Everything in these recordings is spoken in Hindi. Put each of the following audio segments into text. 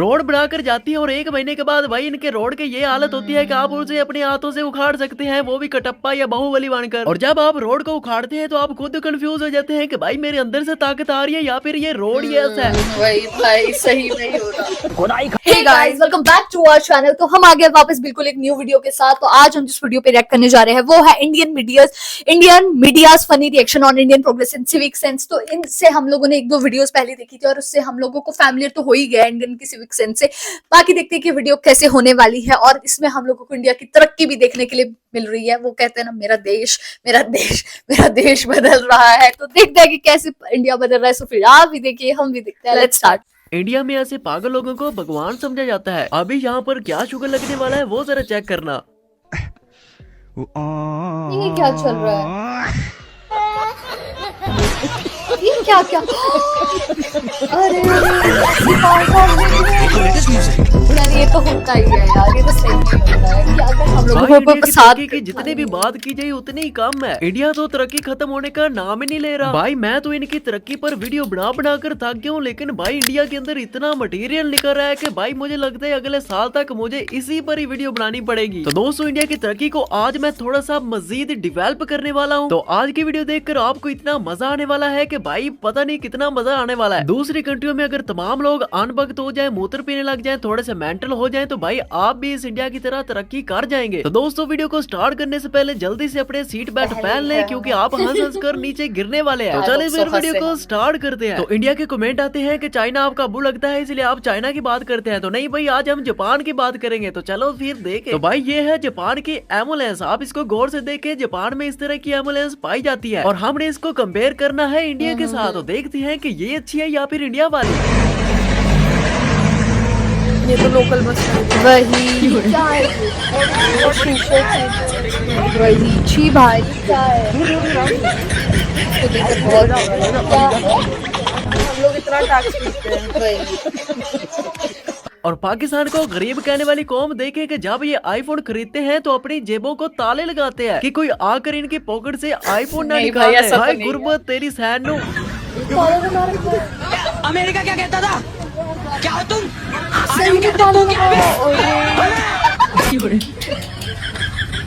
रोड बनाकर जाती है और 1 महीने के बाद भाई इनके रोड की ये हालत होती है कि आप उसे अपने हाथों से उखाड़ सकते हैं, वो भी कटप्पा या बाहुबली बनकर। और जब आप रोड को उखाड़ते हैं तो आप खुद कंफ्यूज हो जाते हैं कि भाई मेरे अंदर से ताकत आ रही है या फिर ये रोड ही ऐसा है। वही भाई सही नहीं हो रहा। Hey guys, welcome back to our channel. तो हम आ गए वापस बिल्कुल एक न्यू वीडियो के साथ। तो आज हम जिस वीडियो पे रिएक्ट करने जा रहे हैं वो है Indian media's funny reaction on Indian progress in civic sense. तो इनसे हम लोगों ने 1-2 वीडियोस पहले देखी थी और उससे हम लोगों को फैमिलियर तो हो ही गया इंडियन की सिविक सेंस से। बाकी देखते हैं कि वीडियो कैसे होने वाली है और इसमें हम लोगों को इंडिया की तरक्की भी देखने के लिए मिल रही है। वो कहते हैं ना, मेरा देश बदल रहा है। तो देखते हैं कि कैसे इंडिया बदल रहा है। सो फिर आप भी देखिए, हम भी देखते हैं। Let's start. इंडिया में ऐसे पागल लोगों को भगवान समझा जाता है। अभी यहाँ पर क्या शुगर लगने वाला है वो जरा चेक करना। ये क्या चल रहा है? ये क्या अरे यार, ये तो होता ही है यार, ये तो सही नहीं होता है कि अगर हम लोगों को साथ की जितनी भी बात की जाए उतनी ही कम है। इंडिया तो तरक्की खत्म होने का नाम ही नहीं ले रहा। भाई मैं तो इनकी तरक्की पर वीडियो बना कर थक गया हूँ, लेकिन भाई इंडिया के अंदर इतना मटेरियल निकल रहा है कि भाई मुझे लगता है अगले साल तक मुझे इसी पर ही वीडियो बनानी पड़ेगी। तो दोस्तों, इंडिया की तरक्की को आज मैं थोड़ा सा मजीद डेवलप करने वाला हूँ। तो आज की वीडियो देखकर आपको इतना मजा आने वाला है कि भाई पता नहीं कितना मजा आने वाला है। दूसरी कंट्रियों में अगर तमाम लोग अनभक्त हो जाए, मूत्र पीने लग जाए, थोड़े से मेंटल हो जाए, तो भाई आप भी इस इंडिया की तरह तरक्की कर जाएंगे। तो दोस्तों, वीडियो को स्टार्ट करने से पहले जल्दी से अपने सीट बेल्ट पहन लें क्योंकि आप हंस कर नीचे गिरने वाले हैं। तो चलिए फिर वीडियो को स्टार्ट करते हैं। तो इंडिया के कमेंट आते हैं कि चाइना आपका बुरा लगता है इसलिए आप चाइना की बात करते हैं। तो नहीं भाई, आज हम जापान की बात करेंगे। तो चलो फिर देखें। तो भाई ये है जापान की एम्बुलेंस। आप इसको गौर से देखें, जापान में इस तरह की एम्बुलेंस पाई जाती है और हमने इसको कंपेयर करना है इंडिया के साथ। तो देखते हैं कि ये अच्छी है या फिर इंडिया वाली। ये तो लोकल बस है। वही क्या है? वही छी भाई क्या है? तो देखो बहुत क्या है? हम लोग इतना टैक्स देते हैं। वही। और पाकिस्तान को गरीब कहने वाली कौम देखे कि जब ये आईफोन खरीदते हैं तो अपनी जेबों को ताले लगाते हैं कि कोई आकर इनकी पॉकेट से आईफोन ना निकाले। भाई गुर्बत तेरी सहन नो। अमेरिका क्या कहता था? क्या हो तुम?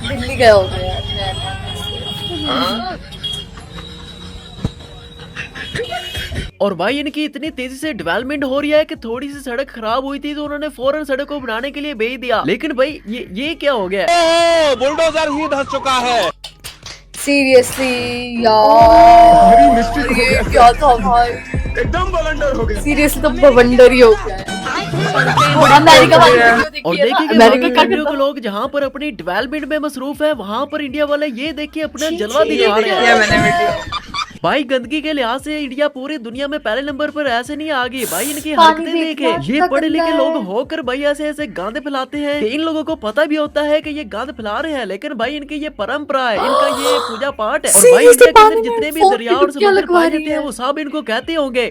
दिल्ली गया होगा यार। और भाई इनकी इतनी तेजी से डेवलपमेंट हो रही है कि थोड़ी सी सड़क खराब हुई थी तो उन्होंने फौरन सड़क को बनाने के लिए भेज दिया। लेकिन भाई ये क्या हो गया? बुलडोजर ही धस चुका है। सीरियसली यार, ये क्या था भाई? एकदम बवंडर हो गया। सीरियसली तो बवंडर ही हो गया है। अमेरिका और देखिए अमेरिका कंट्रियों के लोग जहाँ पर अपनी डेवलपमेंट में मसरूफ है, वहाँ पर इंडिया वाले ये देखिए अपना जलवा दिखा रहे हैं। भाई गंदगी के लिहाज से इंडिया पूरी दुनिया में पहले नंबर पर ऐसे नहीं आ गई। भाई इनकी हरकतें देखे, ये पढ़े लिखे लोग होकर भाई ऐसे गांदे फैलाते हैं कि इन लोगों को पता भी होता है कि ये गांद फैला रहे हैं, लेकिन भाई इनकी ये परंपरा है, इनका ये पूजा पाठ है। और भाई इंडिया के अंदर जितने भी दरिया और समुद्र पाए जाते हैं वो सब इनको कहते होंगे।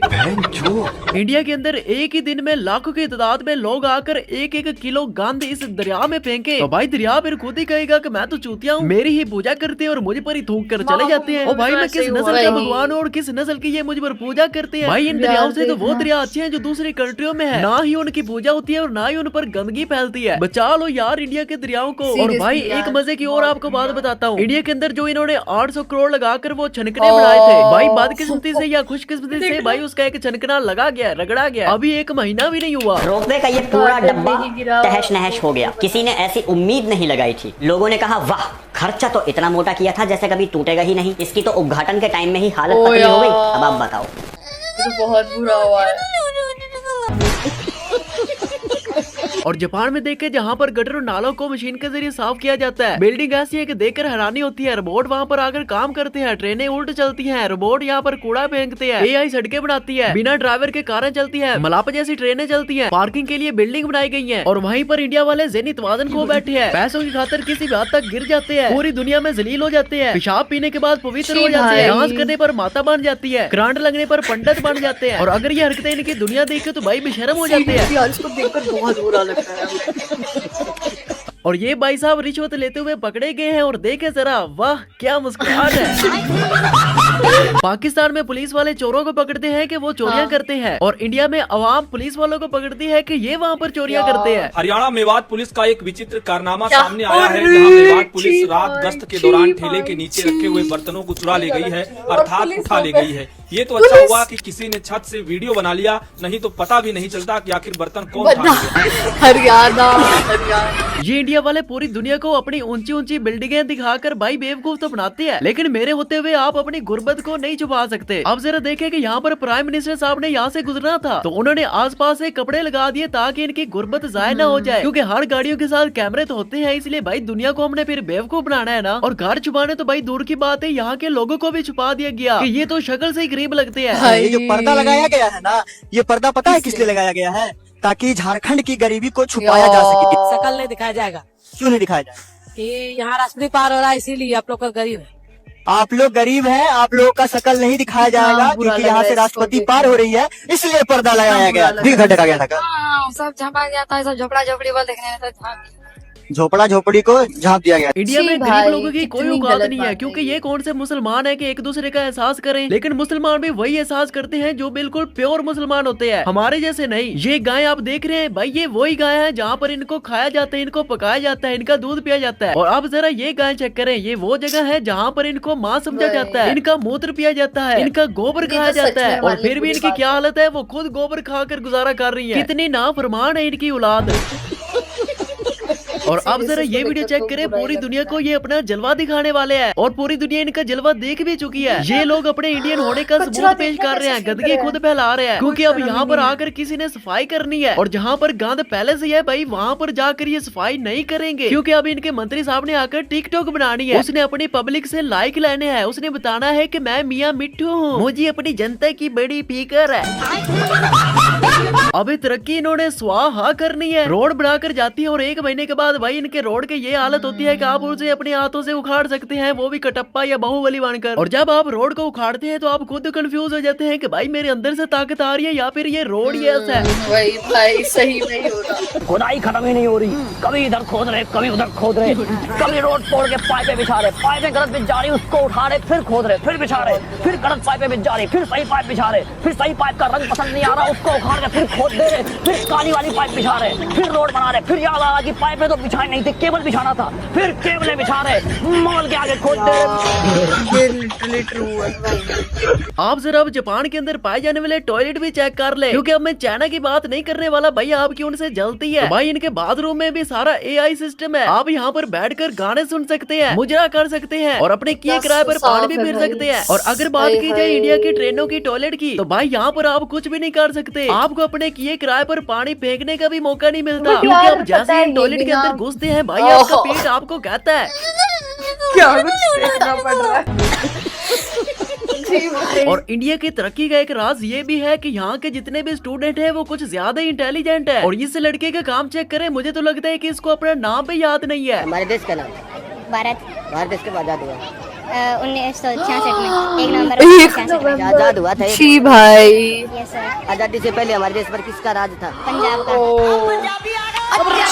इंडिया के अंदर एक ही दिन में लाखों की तादाद में लोग आकर 1-1 किलो गंद इस दरिया में फेंके तो भाई दरिया फिर खुद ही कहेगा कि मैं तो चूतिया हूँ, मेरी ही पूजा करते हैं और मुझे पर ही थूक कर चले जाते हैं। और भाई मैं किस नस्ल का भगवान और किस नस्ल की ये मुझे पर पूजा करते हैं। भाई इन दरियाओं से तो वो दरिया अच्छे हैं जो दूसरी कंट्रियों में है, ना ही उनकी पूजा होती है और ना ही उन पर गंदगी फैलती है। बचा लो यार इंडिया के दरियाओं को। और भाई एक मजे की और आपको बात बताता हूँ, इंडिया के अंदर जो इन्होंने 800 करोड़ लगाकर वो छनकने बनाए थे, भाई बदकिस्मती से या खुशकिस्मती से भाई उसका एक छनकना लगा गया, रगड़ा गया, अभी 1 महीना भी नहीं हुआ। रोपवे का ये पूरा डब्बा तहश नहश हो गया। किसी ने ऐसी उम्मीद नहीं लगाई थी। लोगों ने कहा वाह, खर्चा तो इतना मोटा किया था जैसे कभी टूटेगा ही नहीं। इसकी तो उद्घाटन के टाइम में ही हालत पतली हो गई। अब आप बताओ। ये तो बहुत बुरा हुआ है। और जापान में देखे जहाँ पर गटर और नालों को मशीन के जरिए साफ किया जाता है। बिल्डिंग ऐसी है कि देखकर हैरानी होती है। रोबोट वहाँ पर आकर काम करते हैं, ट्रेनें उल्ट चलती हैं, रोबोट यहाँ पर कूड़ा फेंकते हैं, एआई सड़कें बनाती है, बिना ड्राइवर के कारें चलती है, मलाप जैसी ट्रेनें चलती है, पार्किंग के लिए बिल्डिंग बनाई गई है। और वहीं पर इंडिया वाले ज़ेनी तवाज़ुन खो बैठे हैं, पैसों की खातिर किसी भी हद तक गिर जाते हैं, पूरी दुनिया में जलील हो जाते हैं, पेशाब पीने के बाद पवित्र हो जाते हैं, डांस करने पर माता बन जाती है, करंट लगने पर पंडित बन जाते हैं। और अगर ये हरकतें इनकी दुनिया देखे तो भाई बेशर्म हो जाते हैं। इसको देखकर बहुत बुरा लगता है। और ये भाई साहब रिश्वत लेते हुए पकड़े गए हैं और देखे जरा, वाह क्या मुस्कुराहट है। पाकिस्तान में पुलिस वाले चोरों को पकड़ते हैं कि वो चोरियां करते हैं, और इंडिया में अवाम पुलिस वालों को पकड़ती है कि ये वहाँ पर चोरियां करते हैं। हरियाणा मेवात पुलिस का एक विचित्र कारनामा सामने आया है, जहां मेवात पुलिस रात गश्त के दौरान ठेले के नीचे रखे हुए बर्तनों को चुरा ले गई है, अर्थात उठा ले गई है। ये तो अच्छा हुआ कि किसी ने छत से वीडियो बना लिया, नहीं तो पता भी नहीं चलता कि आखिर बर्तन कौन उठा ले। हरियाणा ये इंडिया वाले पूरी दुनिया को अपनी ऊंची ऊंची बिल्डिंगें दिखाकर भाई बेवकूफ तो बनाते हैं, लेकिन मेरे होते हुए आप अपनी गुर्बत को नहीं छुपा सकते। अब जरा देखें कि यहाँ पर प्राइम मिनिस्टर साहब ने यहाँ से गुजरना था, तो उन्होंने आसपास से कपड़े लगा दिए ताकि इनकी गुर्बत जाया ना हो जाए, क्योंकि हर गाड़ियों के साथ कैमरे तो होते हैं, इसलिए भाई दुनिया को हमने फिर बेवकूफ बनाना है ना। और घर छुपाने तो भाई दूर की बात है, यहाँ के लोगों को भी छुपा दिया गया कि ये तो शक्ल से ही गरीब लगते हैं। ये जो पर्दा लगाया गया है ना, ये पर्दा पता है किस लिए लगाया गया है? ताकि झारखंड की गरीबी को छुपाया जा सके। शकल नहीं दिखाया जाएगा क्यों नहीं दिखाया जाएगा? कि यहाँ राष्ट्रपति पार हो रहा है, इसीलिए आप लोग का गरीब है। आप लोग गरीब हैं, आप लोगों का शकल नहीं दिखाया जाएगा, क्योंकि यहाँ से राष्ट्रपति पार हो रही है, इसलिए पर्दा लगाया गया। ठीक है, ढका गया था। सब झाँपा गया था, सब झोपड़ा झोपड़ी वाल देखने में झोपड़ा झोपड़ी को झाँप दिया गया। इंडिया में भाई, गरीब लोगों की कोई कितनी औकात गलत नहीं है, बात क्योंकि है। ये कौन से मुसलमान है कि एक दूसरे का एहसास करें, लेकिन मुसलमान भी वही एहसास करते हैं जो बिल्कुल प्योर मुसलमान होते हैं, हमारे जैसे नहीं। ये गाय आप देख रहे हैं भाई, ये वही गाय है जहाँ पर इनको खाया जाता है, इनको पकाया जाता है, इनका दूध पिया जाता है। और अब जरा ये गाय चेक करें, ये वो जगह है जहाँ पर इनको माँ समझा जाता है, इनका मूत्र पिया जाता है, इनका गोबर खाया तो सच जाता है, में और हमारी फिर भी बुरी इनकी बात क्या हालत है, वो खुद गोबर खाकर गुजारा कर रही है। कितनी नाफरमान है इनकी औलाद। और अब जरा ये वीडियो चेक करें, पूरी दुनिया को ये अपना जलवा दिखाने वाले हैं, और पूरी दुनिया इनका जलवा देख भी चुकी है। ये लोग अपने इंडियन होने का सबूत पेश कर रहे हैं, गंदगी खुद फैला रहे हैं, क्योंकि अब यहाँ पर आकर किसी ने सफाई करनी है, और जहाँ पर गंद पहले से है भाई वहाँ पर जाकर ये सफाई नहीं करेंगे, क्योंकि अब इनके मंत्री साहब ने आकर टिकटॉक बनानी है। उसने अपनी पब्लिक से लाइक लेने हैं, उसने बताना है कि मैं मियाँ मिट्टू हूँ, मुझे अपनी जनता की बड़ी फिक्र है। अभी तरक्की इन्होंने स्वाहा करनी है, रोड बनाकर जाती है, और 1 महीने के बाद भाई इनके रोड की ये हालत होती है कि आप उसे अपने हाथों से उखाड़ सकते हैं, वो भी कटप्पा या बाहुबली बनकर। और जब आप रोड को उखाड़ते हैं तो आप खुद कंफ्यूज हो जाते हैं कि भाई मेरे अंदर से ताकत आ रही है या फिर ये रोड ही ऐसा है। वही भाई सही नहीं हो रहा। खुदाई खत्म ही नहीं हो रही, कभी इधर खोद रहे, कभी उधर खोद रहे, कभी रोड तोड़ के पाइपें बिछा रहे, पाइपें गलत बिछ जा रही, उसको उठा रहे, फिर खोद रहे, फिर बिछा रहे, फिर गलत पाइपें बिछ जा रही, फिर सही पाइप बिछा रहे, फिर सही पाइप का रंग पसंद नहीं आ रहा, उसको उखाड़ के फिर खोद दे रहे, फिर काली वाली पाइप बिछा रहे, फिर रोड बना रहे, फिर याद आ रहा कि पाइपें तो बिछाई नहीं थी, केबल बिछाना था, फिर केबलें बिछा रहे, मॉल के आगे खोद दे रहे। ये लिटरली ट्रू है। आप जरा अब जापान के अंदर पाए जाने वाले टॉयलेट भी चेक कर ले, क्योंकि अब मैं चाइना की बात नहीं करने वाला भाई, आपकी उनसे जलती है। तो भाई इनके बाथरूम में भी सारा AI सिस्टम है, आप यहाँ पर बैठकर गाने सुन सकते हैं, मुजरा कर सकते हैं, और अपने किए किराए पर पानी भी फिर सकते हैं। और अगर बात की जाए इंडिया की ट्रेनों की टॉयलेट की, तो भाई यहाँ पर आप कुछ भी नहीं कर सकते, आपको अपने किए किराए पर पानी फेंकने का भी मौका नहीं मिलता, क्योंकि आप जैसे ही टॉयलेट के अंदर घुसते हैं भाई आपका पेट आपको कहता है क्या कुछ देखना पड़ रहा है। और इंडिया की तरक्की का एक राज ये भी है कि यहाँ के जितने भी स्टूडेंट हैं वो कुछ ज्यादा ही इंटेलिजेंट है। और इस लड़के का काम चेक करें, मुझे तो लगता है कि इसको अपना नाम भी याद नहीं है। हमारे देश का नाम भारत भारत देश कब आजाद हुआ? 1966 में 1 नवंबर 1966 आजाद हुआ था। जी भाई यस सर। आजादी से पहले हमारे देश पर किसका राज था? पंजाब का।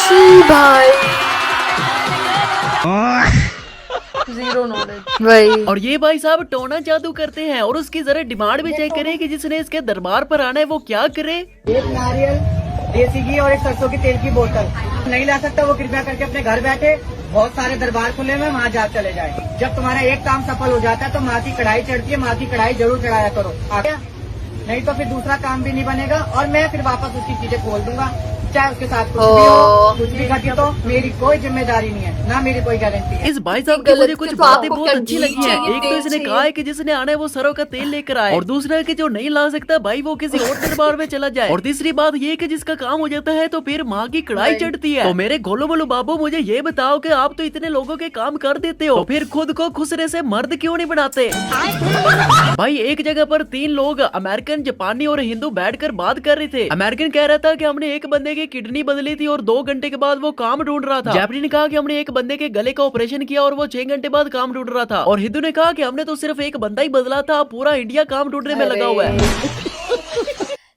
जी भाई जीरो नॉलेज भाई। और ये भाई साहब टोना जादू करते हैं, और उसकी जरा डिमांड भी चेक करें कि जिसने इसके दरबार पर आना है वो क्या करे। एक नारियल, देसी घी और एक सरसों की तेल की बोतल नहीं ला सकता, वो कृपया करके अपने घर बैठे, बहुत सारे दरबार खुले में वहाँ जा चले जाए। जब तुम्हारा एक काम सफल हो जाता है तो माँ की कढ़ाई चढ़ती है, माँ की कढ़ाई जरूर चढ़ाया करो, नहीं तो फिर दूसरा काम भी नहीं बनेगा, और मैं फिर वापस उसकी चीजें खोल दूंगा, चाहे उसके साथ कुछ भी हो, कुछ भी घटित हो, मेरी कोई जिम्मेदारी नहीं है, ना मेरी कोई गारंटी है। इस भाई साहब की मुझे कुछ तो बातें आपको बहुत अच्छी करनी लगी हैं। चाहिए, एक तो इसने चाहिए। कहा है कि जिसने आना है वो सरों का तेल लेकर आए, और दूसरा कि जो नहीं ला सकता भाई वो किसी और दरबार में चला जाए, और तीसरी बात ये कि जिसका काम हो जाता है तो फिर माँ की कढ़ाई चढ़ती है। तो मेरे गोलू मोलू बाबू मुझे ये बताओ कि आप तो इतने लोगों के काम कर देते हो, तो फिर खुद को खुसरे से मर्द क्यों नहीं बनाते? भाई एक जगह पर 3 लोग अमेरिकन, जापानी और हिंदू बैठकर बात कर रहे थे। अमेरिकन कह रहा था कि हमने एक बंदे की किडनी बदली थी और 2 घंटे के बाद वो काम ढूंढ रहा था। जापानी ने कहा कि हमने एक बंदे के गले का ऑपरेशन किया और वो 6 घंटे बाद काम ढूंढ रहा था। और हिंदू ने कहा कि हमने तो सिर्फ एक बंदा ही बदला था, पूरा इंडिया काम ढूंढने में लगा हुआ है।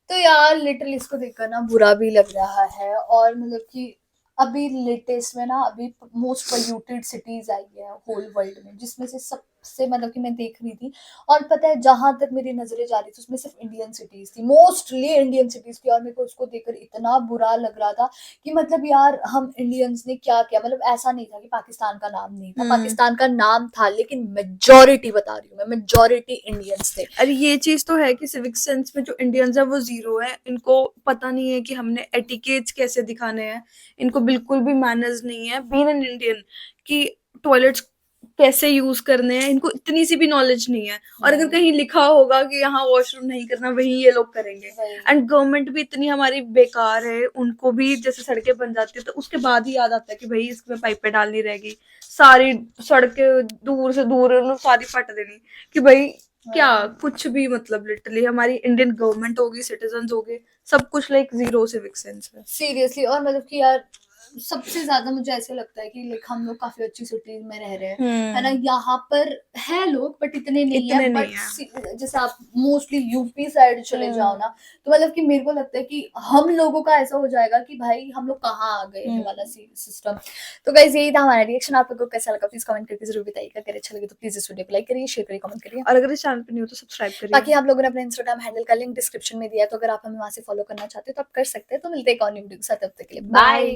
तो यार लिटरली इसको देखकर ना बुरा भी लग रहा है, और मतलब कि अभी लेटेस्ट में ना अभी मोस्ट पोल्यूटेड सिटीज आई है होल वर्ल्ड में, जिसमें से सबसे मतलब कि मैं देख रही थी, और पता है जहां तक मेरी नजरें जा रही थी उसमें सिर्फ इंडियन सिटीज थी, मोस्टली इंडियन सिटीज थी, और मेरे को उसको देखकर इतना बुरा लग रहा था कि मतलब यार हम इंडियंस ने क्या किया। मतलब ऐसा नहीं था कि पाकिस्तान का नाम नहीं था, पाकिस्तान का नाम था, लेकिन मेजोरिटी बता रही हूँ मैं, मेजोरिटी इंडियंस थे। अरे ये चीज तो है कि सिविक सेंस में जो इंडियंस है वो जीरो है, इनको पता नहीं है कि हमने एटिकेट्स कैसे दिखाने हैं, इनको बिल्कुल भी मैनर्स नहीं है बीइंग एन इंडियन कि टॉयलेट्स कैसे यूज करने हैं, इनको इतनी सी भी नॉलेज नहीं है। और अगर कहीं लिखा होगा कि यहाँ वॉशरूम नहीं करना, वही ये लोग करेंगे। एंड गवर्नमेंट भी इतनी हमारी बेकार है, उनको भी जैसे सड़कें बन जाती है तो उसके बाद ही याद आता है कि भाई इसमें पाइपें डालनी रहेगी, सारी सड़कें दूर से दूर सारी फट देनी कि भाई क्या कुछ भी, मतलब लिटरली हमारी इंडियन गवर्नमेंट होगी, सिटीजन होगे, सब कुछ लाइक जीरो सिविक सेंस है सीरियसली। और मतलब कि यार सबसे ज्यादा मुझे ऐसे लगता है कि लाइक हम लोग काफी अच्छी सिटीज में रह रहे हैं, है ना, यहाँ पर है लोग बट इतने नहीं है। बट जैसे आप मोस्टली यूपी साइड चले जाओ ना, तो मतलब कि मेरे को लगता है कि हम लोगों का ऐसा हो जाएगा कि भाई हम लोग कहाँ आ गए हैं वाला सिस्टम। तो गाइस यही था हमारा रिएक्शन, आप लोगों को कैसा लगा प्लीज कमेंट करके जरूर बताइएगा। अगर अच्छा लगे तो प्लीज इस वीडियो को लाइक करिए, शेयर करिए, कमेंट करिए, और अगर इस चैनल पे नहीं हो तो सब्सक्राइब करिए। बाकी आप लोगों ने अपना इंस्टाग्राम हैंडल का लिंक डिस्क्रिप्शन में दिया है, तो अगर आप हमें वहां से फॉलो करना चाहते हो तो आप कर सकते हैं। तो मिलते हैं एक और न्यू वीडियो के साथ, तब तक के लिए बाय।